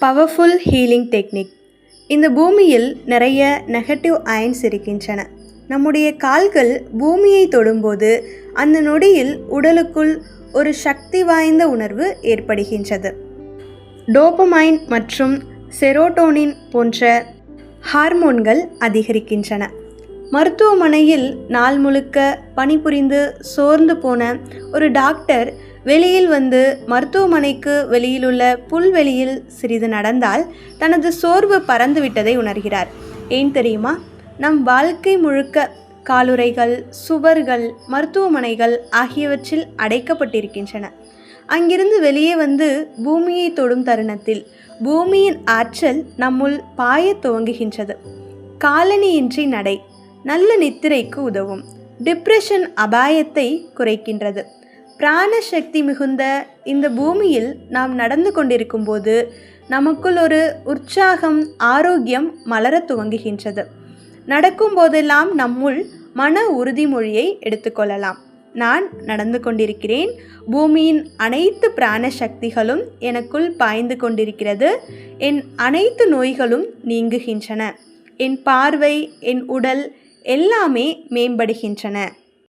Powerful healing technique. இந்த பூமியில் நிறைய நெகட்டிவ் அயன்ஸ் இருக்கின்றன. நம்முடைய கால்கள் பூமியை தொடும்போது அந்த நொடியில் உடலுக்குள் ஒரு சக்தி வாய்ந்த உணர்வு ஏற்படுகின்றது. டோபமைன் மற்றும் செரோட்டோனின் போன்ற ஹார்மோன்கள் அதிகரிக்கின்றன. மருத்துவமனையில் நாள் முழுக்க பணிபுரிந்து சோர்ந்து போன ஒரு டாக்டர் வெளியில் வந்து மருத்துவமனைக்கு வெளியிலுள்ள புல்வெளியில் சிறிது நடந்தால் தனது சோர்வு பறந்துவிட்டதை உணர்கிறார். ஏன் தெரியுமா? நம் வாழ்க்கை முழுக்க காலுறைகள், சுவர்கள், மருத்துவமனைகள் ஆகியவற்றில் அடைக்கப்பட்டிருக்கின்றன. அங்கிருந்து வெளியே வந்து பூமியை தொடும் தருணத்தில் பூமியின் ஆற்றல் நம்முள் பாயத் துவங்குகின்றது. காலணியின்றி நடை நல்ல நித்திரைக்கு உதவும். டிப்ரெஷன் அபாயத்தை குறைக்கின்றது. பிராண சக்தி மிகுந்த இந்த பூமியில் நாம் நடந்து கொண்டிருக்கும் போது நமக்குள் ஒரு உற்சாகம், ஆரோக்கியம் மலர துவங்குகின்றது. நடக்கும் போதெல்லாம் நம்முள் மன உறுதிமொழியை எடுத்துக்கொள்ளலாம். நான் நடந்து கொண்டிருக்கிறேன். பூமியின் அனைத்து பிராண சக்திகளும் எனக்குள் பாய்ந்து கொண்டிருக்கிறது. என் அனைத்து நோய்களும் நீங்குகின்றன. என் பார்வை, என் உடல் எல்லாமே மேம்படுகின்றன.